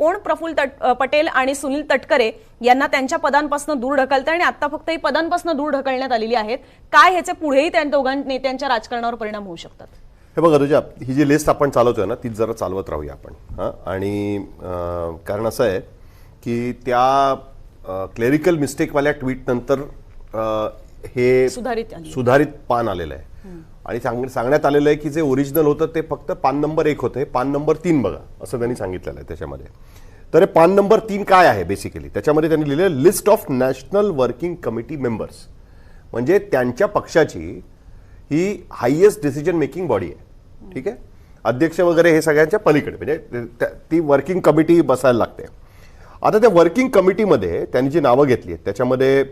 कोण प्रफुल्ल पटेल आणि सुनील तटकरे यांना त्यांच्या पदांपासून दूर ढकलतं आणि आता फक्त ही पदांपासून दूर ढकलण्यात आलेली आहेत. काय ह्याचे पुढेही त्या दोघां नेत्यांच्या राजकारणावर परिणाम होऊ शकतात? हे बघा तुझ्या ही जी लिस्ट आपण चालवतोय ना तीच जरा चालवत राहूया आपण. हां, आणि कारण असं आहे की त्या क्लेरिकल मिस्टेकवाल्या ट्विट नंतर हे सुधारित पान आलेलं आहे आणि सांगण्यात आलेलं आहे की जे ओरिजिनल होतं ते फक्त पान नंबर 1 होतं, हे पान नंबर 3 बघा असं त्यांनी सांगितलेलं आहे त्याच्यामध्ये. तर हे पान नंबर 3 काय आहे बेसिकली, त्याच्यामध्ये त्यांनी लिहिलं list of national working committee members, म्हणजे त्यांच्या पक्षाची ही हायेस्ट डिसिजन मेकिंग बॉडी आहे. ठीक आहे, अध्यक्ष वगैरे हे सगळ्यांच्या पलीकडे, म्हणजे ती वर्किंग कमिटी बसायला लागते. आता त्या वर्किंग कमिटीमध्ये त्यांनी जी नावं घेतली आहेत त्याच्यामध्ये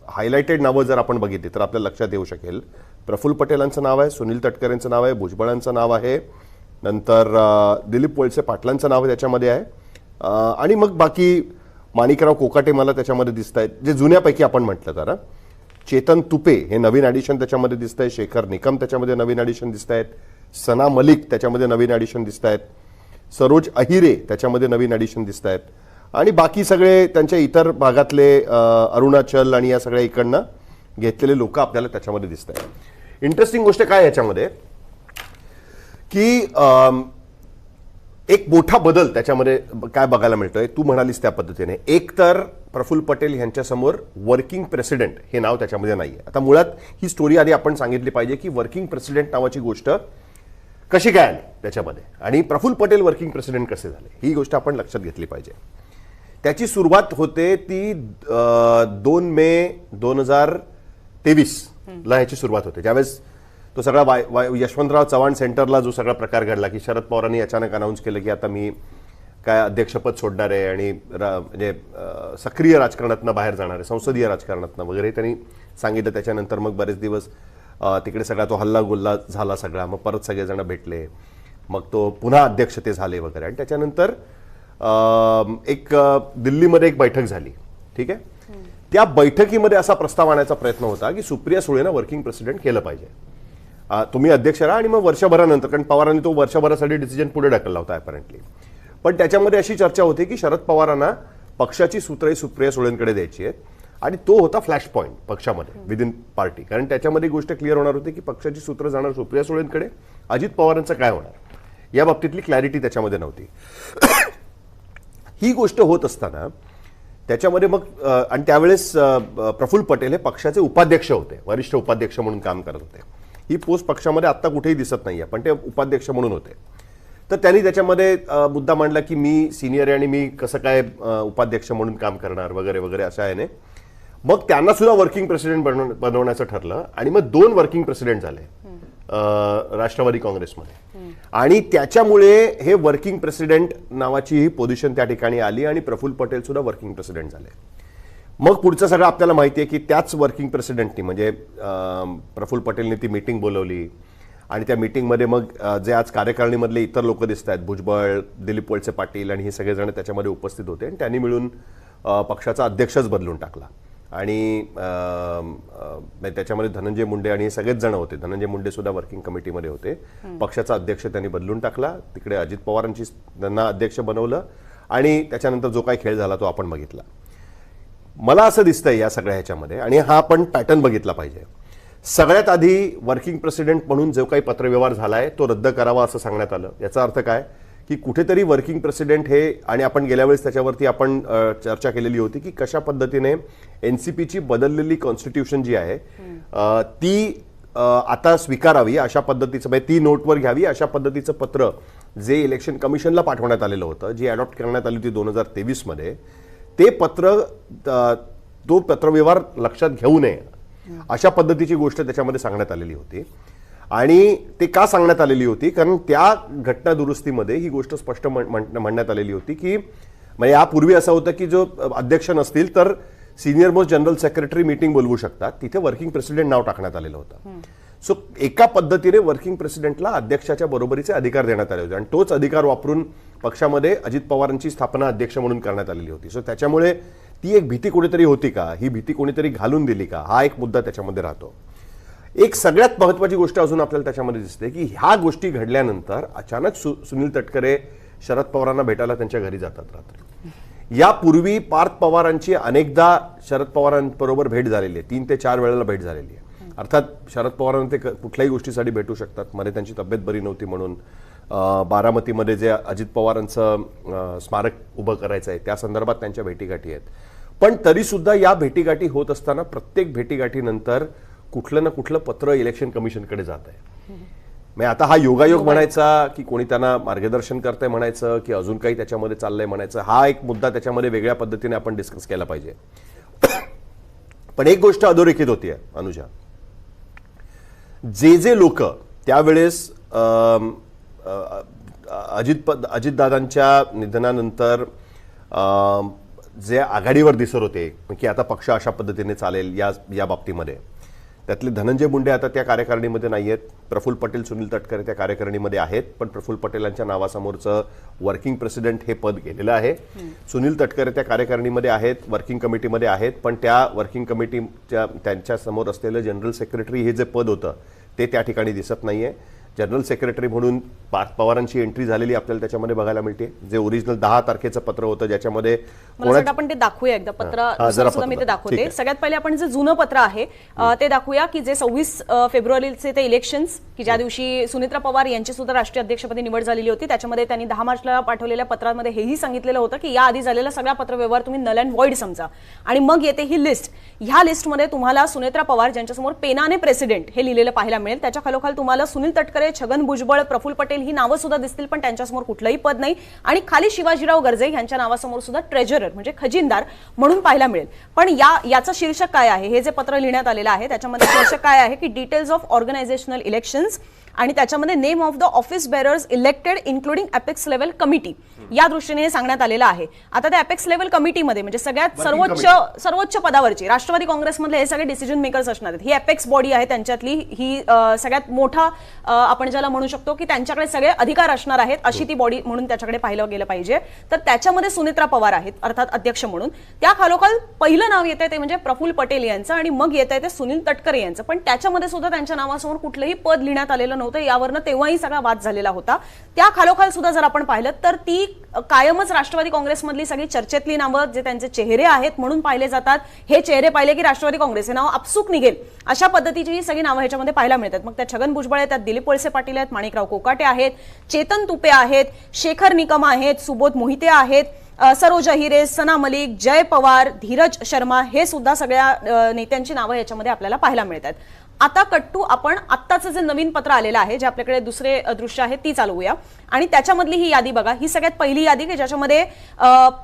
हायलाइटेड नावं जर आपण बघितली तर आपल्याला लक्षात येऊ शकेल. प्रफुल्ल पटेलांचं नाव आहे, सुनील तटकरेंचं नाव आहे, भुजबळांचं नाव आहे, नंतर दिलीप वळसे पाटलांचं नाव त्याच्यामध्ये आहे, आणि मग बाकी माणिकराव कोकाटे मला त्याच्यामध्ये दिसत आहेत जे जुन्यापैकी आपण म्हटलं तर. चेतन तुपे हे नवीन ॲडिशन त्याच्यामध्ये दिसत आहे, शेखर निकम त्याच्यामध्ये नवीन ॲडिशन दिसत आहेत, सना मलिक त्याच्यामध्ये नवीन ॲडिशन दिसत आहेत, सरोज अहिरे त्याच्यामध्ये नवीन ॲडिशन दिसत आहेत, आणि बाकी सगळे त्यांच्या इतर भागातले अरुणाचल आणि या सगळ्या इकडनं घेतलेले लोक आपल्याला त्याच्यामध्ये दिसत आहेत. इंटरेस्टिंग गोष्ट काय याच्यामध्ये की एक मोठा बदल त्याच्यामध्ये काय बघायला मिळतोय, तू म्हणालीस त्या पद्धतीने. एक तर प्रफुल्ल पटेल यांच्यासमोर वर्किंग प्रेसिडेंट हे नाव त्याच्यामध्ये नाहीये. आता मुळात ही स्टोरी आधी आपण सांगितली पाहिजे की वर्किंग प्रेसिडेंट नावाची गोष्ट कशी काय आली त्याच्यामध्ये आणि प्रफुल्ल पटेल वर्किंग प्रेसिडेंट कसे झाले ही गोष्ट आपण लक्षात घेतली पाहिजे. त्याची सुरुवात होते ती 2 मे 2023 ला ह्याची सुरुवात होते, ज्यावेळेस तो सगळा यशवंतराव चव्हाण सेंटरला जो सगळा प्रकार घडला की शरद पवारांनी अचानक अनाऊन्स केलं की आता मी काय अध्यक्षपद सोडणार आहे आणि म्हणजे सक्रिय राजकारणातनं बाहेर जाणार आहे, संसदीय राजकारणातनं वगैरे त्यांनी सांगितलं. त्याच्यानंतर मग बरेच दिवस तिकडे सगळा तो हल्ला गुल्ला झाला सगळा, मग परत सगळेजण भेटले, मग तो पुन्हा अध्यक्ष ते झाले वगैरे, आणि त्याच्यानंतर एक दिल्लीमध्ये एक बैठक झाली. ठीक आहे, त्या बैठकीमध्ये असा प्रस्ताव आणायचा प्रयत्न होता की सुप्रिया सुळेंना वर्किंग प्रेसिडेंट केलं पाहिजे, तुम्ही अध्यक्ष राहा आणि मग वर्षभरानंतर, कारण पवारांनी तो वर्षभरासाठी डिसिजन पुढे ढकलला होता अपॅरेंटली. पण त्याच्यामध्ये अशी चर्चा होती की शरद पवारांना पक्षाची सूत्रही सुप्रिया सुळेंकडे द्यायची आहेत आणि तो होता फ्लॅश पॉईंट पक्षामध्ये विदिन पार्टी, कारण त्याच्यामध्ये गोष्ट क्लिअर होणार होती की पक्षाची सूत्र जाणार सुप्रिया सुळेंकडे, अजित पवारांचं काय होणार या बाबतीतली क्लॅरिटी त्याच्यामध्ये नव्हती. ही गोष्ट होत असताना त्याच्यामध्ये मग आणि त्यावेळेस प्रफुल्ल पटेल हे पक्षाचे उपाध्यक्ष होते, वरिष्ठ उपाध्यक्ष म्हणून काम करत होते. ही पोस्ट पक्षामध्ये आत्ता कुठेही दिसत नाहीये, पण ते उपाध्यक्ष म्हणून होते. तर त्यांनी त्याच्यामध्ये मुद्दा मांडला की मी सिनियर आहे आणि मी कसं काय उपाध्यक्ष म्हणून काम करणार वगैरे वगैरे अशा आहे. मग त्यांना सुद्धा वर्किंग प्रेसिडेंट बनवण्याचं ठरलं आणि मग 2 वर्किंग प्रेसिडेंट झाले राष्ट्रवादी काँग्रेसमध्ये, आणि त्याच्यामुळे हे वर्किंग प्रेसिडेंट नावाची ही पोझिशन त्या ठिकाणी आली आणि प्रफुल्ल पटेल सुद्धा वर्किंग प्रेसिडेंट झाले. मग पुढचं सगळं आपल्याला माहिती आहे की त्याच वर्किंग प्रेसिडेंटनी म्हणजे प्रफुल्ल पटेलने ती मीटिंग बोलवली आणि त्या मीटिंगमध्ये मग जे आज कार्यकारिणीमधले इतर लोक दिसत आहेत, भुजबळ, दिलीप वळसे पाटील आणि हे सगळेजण त्याच्यामध्ये उपस्थित होते आणि त्यांनी मिळून पक्षाचा अध्यक्षच बदलून टाकला. आणि त्याच्यामध्ये धनंजय मुंडे आणि हे सगळेच जण होते, धनंजय मुंडे सुद्धा वर्किंग कमिटीमध्ये होते. पक्षाचा अध्यक्ष त्यांनी बदलून टाकला, तिकडे अजित पवारांची त्यांना अध्यक्ष बनवलं आणि त्याच्यानंतर जो काही खेळ झाला तो आपण बघितला. मला असं दिसतंय या सगळ्या ह्याच्यामध्ये, आणि हा आपण पॅटर्न बघितला पाहिजे. सगळ्यात आधी वर्किंग प्रेसिडेंट म्हणून जो काही पत्रव्यवहार झालाय तो रद्द करावा असं सांगण्यात आलं. याचा अर्थ काय की कुठेतरी वर्किंग प्रेसिडेंट हे, आणि आपण गेल्या वेळेस त्याच्यावरती आपण चर्चा केलेली होती की कशा पद्धतीने एनसीपीची बदललेली कॉन्स्टिट्यूशन जी आहे ती आता स्वीकारावी अशा पद्धतीचं, म्हणजे ती नोटवर घ्यावी अशा पद्धतीचं पत्र जे इलेक्शन कमिशनला पाठवण्यात आलेलं होतं, जी अडॉप्ट करण्यात आली होती 2023 मध्ये, ते पत्र तो पत्रव्यवहार लक्षात घेऊ नये अशा पद्धतीची गोष्ट त्याच्यामध्ये सांगण्यात आलेली होती. आणि ते का सांगण्यात आलेली होती, कारण त्या घटना दुरुस्तीमध्ये ही गोष्ट स्पष्ट म्हणण्यात आलेली होती की म्हणजे यापूर्वी असं होतं की जो अध्यक्ष नसतील तर senior most general secretary meeting बोलवू शकतात, तिथे वर्किंग प्रेसिडेंट नाव टाकण्यात आलेलं होतं. सो एका पद्धतीने वर्किंग प्रेसिडेंटला अध्यक्षाच्या बरोबरीचे अधिकार देण्यात आले होते आणि तोच अधिकार वापरून पक्षामध्ये अजित पवारांची स्थापना अध्यक्ष म्हणून करण्यात आलेली होती. सो त्याच्यामुळे ती एक भीती कुठेतरी होती का, ही भीती कोणीतरी घालून दिली का, हा एक मुद्दा त्याच्यामध्ये राहतो. एक सगळ्यात महत्त्वाची गोष्ट अजून आपल्याला त्याच्यामध्ये दिसते की ह्या गोष्टी घडल्यानंतर अचानक सुनील तटकरे शरद पवारांना भेटायला त्यांच्या घरी जातात रात्री. यापूर्वी पार्थ पवारांची अनेकदा शरद पवारांबरोबर भेट झालेली आहे, 3 ते 4 वेळेला भेट झालेली आहे. अर्थात शरद पवारांना ते कुठल्याही गोष्टीसाठी भेटू शकतात. मध्ये त्यांची तब्येत बरी नव्हती म्हणून बारामतीमध्ये जे अजित पवारांचं स्मारक उभं करायचं आहे त्या संदर्भात त्यांच्या भेटीगाठी आहेत. पण तरी सुद्धा या भेटीगाठी होत असताना प्रत्येक भेटीगाठीनंतर कुठलं ना कुठलं पत्र इलेक्शन कमिशनकडे जात आहे. म्हणजे आता हा योगायोग म्हणायचा की कोणी त्यांना मार्गदर्शन करतंय म्हणायचं की अजून काही त्याच्यामध्ये चाललंय म्हणायचं, हा एक मुद्दा त्याच्यामध्ये वेगळ्या पद्धतीने आपण डिस्कस केला पाहिजे. पण एक गोष्ट अधोरेखित होतीये अनुजा, जे लोक त्यावेळेस अजितदादांच्या निधनानंतर जे आघाडीवर दिसत होते की आता पक्ष अशा पद्धतीने चालेल या बाबतीमध्ये, त्यातले धनंजय मुंडे आता त्या कार्यकारिणीमध्ये नाही आहेत, प्रफुल्ल पटेल, सुनील तटकरे त्या कार्यकारिणीमध्ये आहेत, पण प्रफुल्ल पटेलांच्या नावासमोरचं वर्किंग प्रेसिडेंट हे पद गेलेलं आहे. सुनील तटकरे त्या कार्यकारिणीमध्ये आहेत, वर्किंग कमिटीमध्ये आहेत, पण त्या वर्किंग कमिटीच्या त्यांच्या समोर असलेलं जनरल सेक्रेटरी हे जे पद होतं ते त्या ठिकाणी दिसत नाहीये. जनरल सेक्रेटरी म्हणून पार्थ पवारांची एंट्री झालेली आपल्याला त्याच्यामध्ये बघायला मिळते. जे ओरिजिनल 10 तारखेचं पत्र होतं ज्याच्यामध्ये आपण ते दाखवूया एकदा पत्र मी ते दाखवते. सगळ्यात पहिले आपण जे जुनं पत्र आहे ते दाखवूया की जे 26 फेब्रुवारीचे ते इलेक्शन्स की ज्या दिवशी सुनेत्रा पवार यांची सुद्धा राष्ट्रीय अध्यक्षपदी निवड झालेली होती, त्याच्यामध्ये त्यांनी 10 मार्चला पाठवलेल्या पत्रामध्ये हेही सांगितलेलं होतं की याआधी झालेला सगळा पत्रव्यवहार तुम्ही नल अँड व्हॉइड समजा. आणि मग येते ही लिस्ट. ह्या लिस्टमध्ये तुम्हाला सुनेत्रा पवार ज्यांच्यासमोर पेनाने प्रेसिडेंट हे लिहिलेलं पाहायला मिळेल. त्याच्या खालोखाल तुम्हाला सुनील तटकरे, छगन भुजबळ, प्रफुल्ल पटेल ही नावं सुद्धा दिसतील, पण त्यांच्यासमोर कुठलंही पद नाही. आणि खाली शिवाजीराव गर्जे यांच्या नावासमोर सुद्धा ट्रेजरर म्हणजे खजिनदार म्हणून पाहायला मिळेल. पण याचं शीर्षक काय आहे, हे जे पत्र लिहिण्यात आलेलं आहे त्याच्यामध्ये शीर्षक काय आहे की डिटेल्स ऑफ ऑर्गनायझेशनल इलेक्शन्स, आणि त्याच्यामध्ये name of the office bearers elected including apex level committee या दृष्टीने हे सांगण्यात आलेलं आहे. आता त्या अपेक्स लेव्हल कमिटीमध्ये म्हणजे सगळ्यात सर्वोच्च पदावरची राष्ट्रवादी काँग्रेसमधले हे सगळे डिसिजन मेकर्स असणार आहेत. ही अपेक्स बॉडी आहे, त्यांच्यातली ही सगळ्यात मोठा आपण ज्याला म्हणू शकतो की त्यांच्याकडे सगळे अधिकार असणार आहेत अशी ती बॉडी म्हणून त्याच्याकडे पाहिलं गेलं पाहिजे. तर त्याच्यामध्ये सुनेत्रा पवार आहेत अर्थात अध्यक्ष म्हणून. त्या खालोखाल पहिलं नाव येतंय ते म्हणजे प्रफुल्ल पटेल यांचं आणि मग येतंय ते सुनील तटकरे यांचं. पण त्याच्यामध्ये सुद्धा त्यांच्या नावासमोर कुठलंही पद लिहिण्यात आलेलं नव्हतं. यावरनं तेव्हाही सगळा वाद झालेला होता. त्या खालोखाल सुद्धा जर आपण पाहिलं तर ती कायमच राष्ट्रवादी काँग्रेसमधली सगळी चर्चेतली नावं जे त्यांचे चेहरे आहेत म्हणून पाहिले जातात. हे चेहरे पाहिले की राष्ट्रवादी काँग्रेस हे नाव आपसूक निघेल अशा पद्धतीची ही सगळी नावं ह्याच्यामध्ये पाहायला मिळतात. मग त्या छगन भुजबळ आहेत, त्यात दिलीप वळसे पाटील आहेत, माणिकराव कोकाटे आहेत, चेतन तुपे आहेत, शेखर निकम आहेत, सुबोध मोहिते आहेत, सरोजा हिरे, सना मलिक, जय पवार, धीरज शर्मा हे सुद्धा सगळ्या नेत्यांची नावं याच्यामध्ये आपल्याला पाहायला मिळतात. आता कट्टू आपण आत्ताचं जे नवीन पत्र आलेलं आहे जे आपल्याकडे दुसरे दृश्य आहे ती चालवूया. आणि त्याच्यामधली ही यादी बघा, ही सगळ्यात पहिली यादी की ज्याच्यामध्ये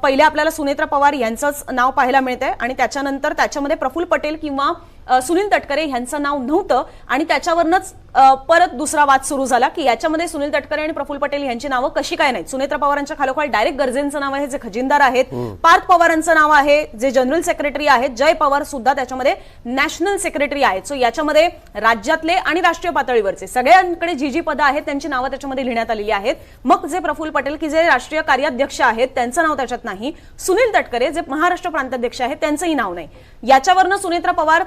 पहिले आपल्याला सुनेत्रा पवार यांचंच नाव पाहायला मिळतंय आणि त्याच्यानंतर त्याच्यामध्ये प्रफुल्ल पटेल किंवा सुनील तटकरे यांचं नाव नव्हतं आणि त्याच्यावरनच परत दुसरा वाद सुरू झाला की याच्यामध्ये सुनील तटकरे आणि प्रफुल्ल पटेल यांची नावं कशी काय नाहीत. सुनेत्रा पवारांच्या खालोखाल डायरेक्ट गर्जेंचं नाव आहे जे खजिनदार आहेत, पार्थ पवारांचं नाव आहे जे जनरल सेक्रेटरी आहेत, जय पवार सुद्धा त्याच्यामध्ये नॅशनल सेक्रेटरी आहेत. सो याच्यामध्ये राज्यातले आणि राष्ट्रीय पातळीवरचे सगळ्यांकडे जी जी पदं आहेत त्यांची नावं त्याच्यामध्ये लिहिण्यात आलेली आहेत. मग जे प्रफुल्ल पटेल की जे राष्ट्रीय कार्याध्यक्ष आहेत त्यांचं नाव त्याच्यात नाही, सुनील तटकरे जे महाराष्ट्र प्रांताध्यक्ष आहेत त्यांचंही नाव नाही. याच्यावरनं सुनेत्रा पवार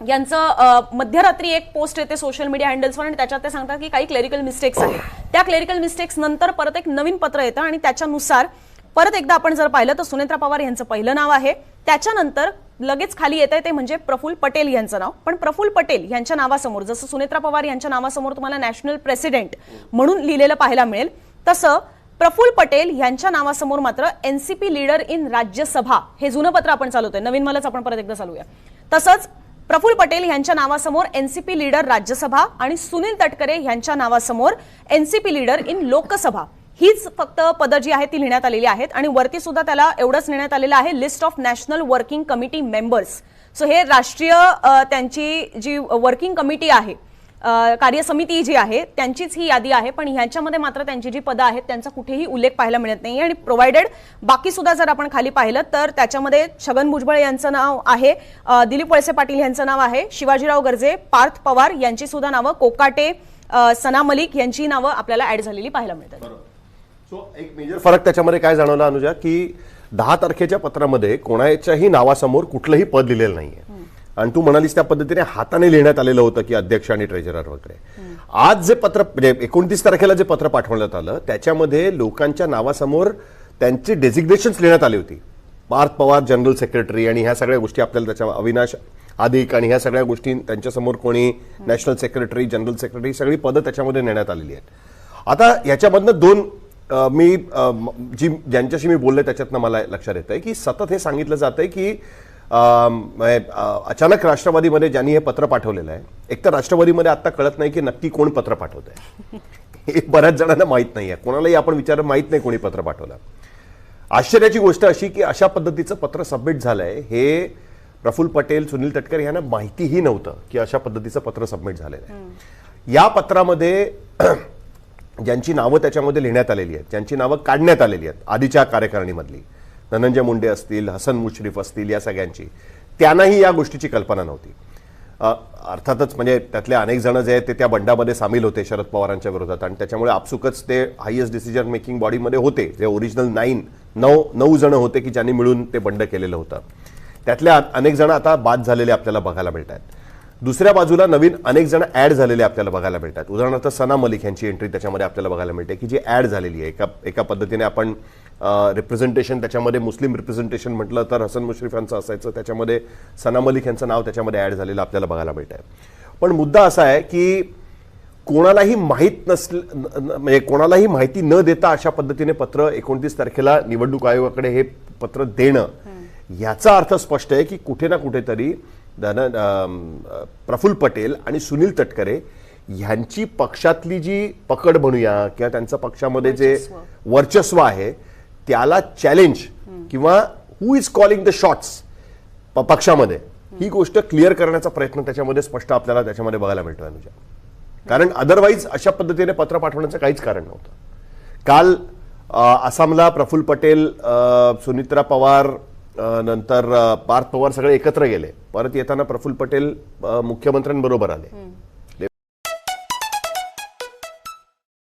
यांचं मध्यरात्री एक पोस्ट येते सोशल मीडिया हँडल्सवर आणि त्याच्यात ते सांगतात की काही क्लेरिकल मिस्टेक्स आहेत. त्या क्लेरिकल मिस्टेक्स नंतर परत एक नवीन पत्र येतं आणि त्याच्यानुसार परत एकदा आपण जर पाहिलं तर सुनेत्रा पवार यांचं पहिलं नाव आहे. त्याच्यानंतर लगेच खाली येत आहे ते म्हणजे प्रफुल्ल पटेल यांचं नाव. पण प्रफुल्ल पटेल यांच्या नावासमोर जसं सुनेत्रा पवार यांच्या नावासमोर तुम्हाला नॅशनल प्रेसिडेंट म्हणून लिहिलेलं पाहायला मिळेल, तसं प्रफुल्ल पटेल यांच्या नावासमोर मात्र एनसीपी लीडर इन राज्यसभा हे जुनं पत्र आपण चालवतोय, नवीन मलाच आपण परत एकदा चालूया. तसंच प्रफुल्ल पटेल यांच्या नावासमोर एनसीपी लीडर राज्यसभा आणि सुनील तटकरे यांच्या नावासमोर एनसीपी लीडर इन लोकसभा हीच फक्त पदं जी आहेत ती लिहिण्यात आलेली आहेत. आणि वरती सुद्धा त्याला एवढंच लिहिण्यात आलेलं आहे list of national working committee members. So हे राष्ट्रीय त्यांची जी वर्किंग कमिटी आहे, कार्यसमिती जी आहे त्यांचीच ही यादी आहे. पण ह्याच्यामध्ये मात्र त्यांची जी पदं आहेत त्यांचा कुठेही उल्लेख पाहायला मिळत नाही. आणि प्रोव्हाइडेड बाकी सुद्धा जर आपण खाली पाहिलं तर त्याच्यामध्ये छगन भुजबळ यांचं नाव आहे, दिलीप वळसे पाटील यांचं नाव आहे, शिवाजीराव गर्जे, पार्थ पवार यांची सुद्धा नावं, कोकाटे, सना मलिक यांची नावं आपल्याला ऍड झालेली पाहायला मिळतात. सो एक मेजर फरक त्याच्यामध्ये काय जाणवला अनुजा की 10 तारखेच्या पत्रामध्ये कोणाच्याही नावासमोर कुठलंही पद लिहिलेलं नाहीये. आणि तू म्हणालीस त्या पद्धतीने हाताने लिहिण्यात आलेलं होतं की अध्यक्ष आणि ट्रेजरर वगैरे. आज जे पत्र म्हणजे 29 तारखेला जे पत्र पाठवण्यात आलं त्याच्यामध्ये लोकांच्या नावासमोर त्यांची डेझिग्नेशन्स लिहिण्यात आली होती. पार्थ पवार जनरल सेक्रेटरी आणि ह्या सगळ्या गोष्टी आपल्याला त्याच्या अविनाश अधिक आणि ह्या सगळ्या गोष्टी त्यांच्यासमोर कोणी नॅशनल सेक्रेटरी जनरल सेक्रेटरी सगळी पदं त्याच्यामध्ये नेण्यात आलेली आहेत. आता याच्यामधनं दोन ज्यांच्याशी मी बोलले त्याच्यातनं मला लक्षात येत आहे की सतत हे सांगितलं जात आहे की अचानक राष्ट्रवादीमध्ये ज्यांनी हे पत्र पाठवलेलं आहे एक तर राष्ट्रवादीमध्ये आता कळत नाही की नक्की कोण पत्र पाठवत आहे. हे बऱ्याच जणांना माहीत नाही आहे. कोणालाही आपण विचार माहीत नाही कोणी पत्र पाठवलं. आश्चर्याची गोष्ट अशी की अशा पद्धतीचं पत्र सबमिट झालंय हे प्रफुल्ल पटेल सुनील तटकर यांना माहितीही नव्हतं की अशा पद्धतीचं पत्र सबमिट झालेलं आहे. या पत्रामध्ये ज्यांची नावं त्याच्यामध्ये लिहिण्यात आलेली आहेत ज्यांची नावं काढण्यात आलेली आहेत आधीच्या कार्यकारिणीमधली धनंजय मुंडे असतील हसन मुश्रीफ असतील या सगळ्यांची त्यांनाही या गोष्टीची कल्पना नव्हती. अर्थातच म्हणजे त्यातले अनेक जण जे आहेत ते त्या बंडामध्ये सामील होते शरद पवारांच्या विरोधात आणि त्याच्यामुळे आपसुकच ते हायएस्ट डिसिजन मेकिंग बॉडीमध्ये होते. जे ओरिजिनल 9 जण होते की ज्यांनी मिळून ते बंड केलेलं होतं. त्यातल्या अनेक जण आता बाद झालेले आपल्याला बघायला मिळतात. दुसऱ्या बाजूला नवीन अनेक जण ऍड झालेले आपल्याला बघायला मिळतात. उदाहरणार्थ सना मलिक यांची एंट्री त्याच्यामध्ये आपल्याला बघायला मिळते की जी ऍड झालेली आहे. एका पद्धतीने आपण रिप्रेझेंटेशन त्याच्यामध्ये मुस्लिम रिप्रेझेंटेशन म्हटलं तर हसन मुश्रीफ यांचं असायचं त्याच्यामध्ये सना मलिक यांचं नाव त्याच्यामध्ये ऍड झालेलं आपल्याला बघायला मिळत आहे. पण मुद्दा असा आहे की कोणालाही माहीत म्हणजे कोणालाही माहिती न देता अशा पद्धतीने पत्र 29 तारखेला निवडणूक आयोगाकडे हे पत्र देणं याचा अर्थ स्पष्ट आहे की कुठे ना कुठेतरी प्रफुल्ल पटेल आणि सुनील तटकरे ह्यांची पक्षातली जी पकड म्हणूया किंवा त्यांचं पक्षामध्ये जे वर्चस्व आहे त्याला चॅलेंज किंवा हु इज कॉलिंग द शॉट्स पक्षामध्ये ही गोष्ट क्लिअर करण्याचा प्रयत्न त्याच्यामध्ये स्पष्ट आपल्याला त्याच्यामध्ये बघायला मिळतो अनुजा. कारण अदरवाईज अशा पद्धतीने पत्र पाठवण्याचं काहीच कारण नव्हतं. काल आसामला प्रफुल्ल पटेल सुनित्रा पवार नंतर पार्थ पवार सगळे एकत्र गेले. परत येताना प्रफुल्ल पटेल मुख्यमंत्र्यांबरोबर आले.